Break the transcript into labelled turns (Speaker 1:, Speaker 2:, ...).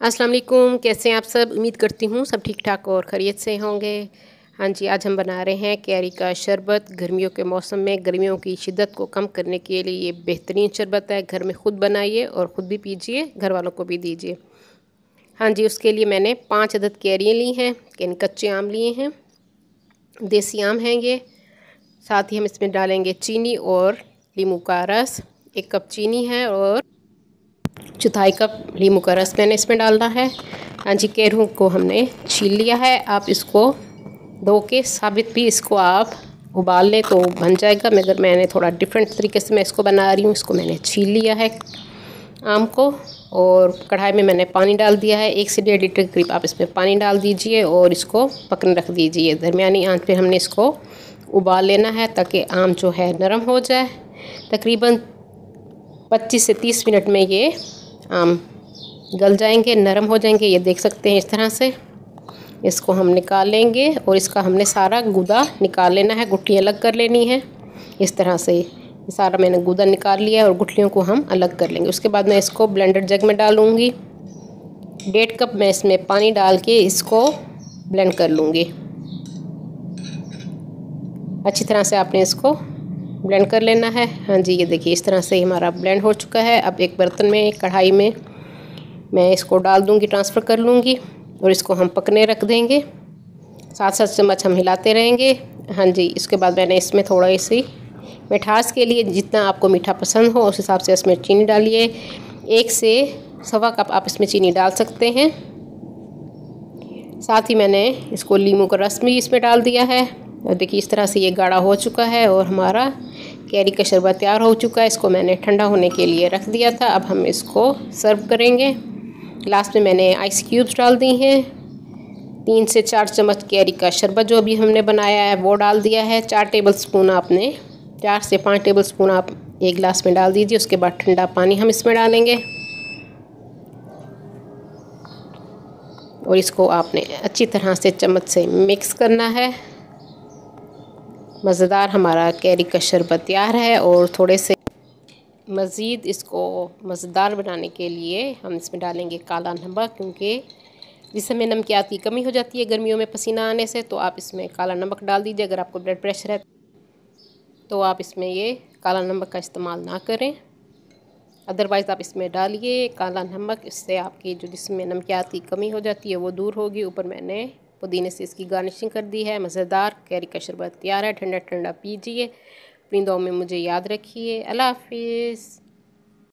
Speaker 1: अस्सलाम वालेकुम, कैसे हैं आप सब। उम्मीद करती हूँ सब ठीक ठाक और खैरियत से होंगे। हाँ जी, आज हम बना रहे हैं कैरी का शरबत। गर्मियों के मौसम में गर्मियों की शिद्दत को कम करने के लिए ये बेहतरीन शरबत है। घर में ख़ुद बनाइए और ख़ुद भी पीजिए, घर वालों को भी दीजिए। हाँ जी, उसके लिए मैंने 5 अदद कैरियाँ ली हैं, यानी कच्चे आम लिए हैं, देसी आम हैं ये। साथ ही हम इसमें डालेंगे चीनी और नींबू का रस। 1 कप चीनी है और 1/4 कप नींबू का रस मैंने इसमें डालना है। हाँ जी, कैरों को हमने छील लिया है। आप इसको धो के साबित भी इसको आप उबाल लें तो बन जाएगा, मगर मैंने थोड़ा डिफरेंट तरीके से मैं इसको बना रही हूँ। इसको मैंने छील लिया है आम को, और कढ़ाई में मैंने पानी डाल दिया है। 1 से 1.5 लीटर के करीब आप इसमें पानी डाल दीजिए और इसको पकने रख दीजिए। दरमियानी आंच पे हमने इसको उबाल लेना है ताकि आम जो है नरम हो जाए। तकरीबन 25 से 30 मिनट में ये आम गल जाएंगे, नरम हो जाएंगे। ये देख सकते हैं इस तरह से। इसको हम निकाल लेंगे और इसका हमने सारा गूदा निकाल लेना है, गुठली अलग कर लेनी है। इस तरह से ये सारा मैंने गूदा निकाल लिया है और गुठलियों को हम अलग कर लेंगे। उसके बाद मैं इसको ब्लेंडर जग में डालूँगी। 1.5 कप मैं इसमें पानी डाल के इसको ब्लेंड कर लूँगी। अच्छी तरह से आपने इसको ब्लेंड कर लेना है। हाँ जी, ये देखिए इस तरह से हमारा ब्लेंड हो चुका है। अब एक बर्तन में, एक कढ़ाई में मैं इसको डाल दूँगी, ट्रांसफ़र कर लूँगी और इसको हम पकने रख देंगे। 7-7 चम्मच हम हिलाते रहेंगे। हाँ जी, इसके बाद मैंने इसमें थोड़ी सी मिठास के लिए, जितना आपको मीठा पसंद हो उस हिसाब से इसमें चीनी डालिए। 1 से सवा कप आप इसमें चीनी डाल सकते हैं। साथ ही मैंने इसको नींबू का रस भी इसमें डाल दिया है। और देखिए इस तरह से ये गाढ़ा हो चुका है और हमारा कैरी का शरबत तैयार हो चुका है। इसको मैंने ठंडा होने के लिए रख दिया था। अब हम इसको सर्व करेंगे। लास्ट में मैंने आइस क्यूब्स डाल दी हैं। 3 से 4 चम्मच कैरी का शरबत जो अभी हमने बनाया है वो डाल दिया है। 4 टेबल स्पून आपने 4 से 5 टेबल स्पून आप 1 गिलास में डाल दीजिए। उसके बाद ठंडा पानी हम इसमें डालेंगे और इसको आपने अच्छी तरह से चम्मच से मिक्स करना है। मज़ेदार हमारा कैरी का शरबत तैयार है। और थोड़े से मज़ीद इसको मज़ेदार बनाने के लिए हम इसमें डालेंगे काला नमक, क्योंकि जिस समय नमकियात की कमी हो जाती है गर्मियों में पसीना आने से, तो आप इसमें काला नमक डाल दीजिए। अगर आपको ब्लड प्रेशर है तो आप इसमें ये काला नमक का इस्तेमाल ना करें, अदरवाइज़ आप इसमें डालिए काला नमक। इससे आपकी जो जिसमें नमकियात की कमी हो जाती है वो दूर होगी। ऊपर मैंने पुदीने से इसकी गार्निशिंग कर दी है। मज़ेदार कैरी का शरबत तैयार है। ठंडा ठंडा पीजिए। अपनी दुआओं में मुझे याद रखिए। अल्लाह हाफिज़।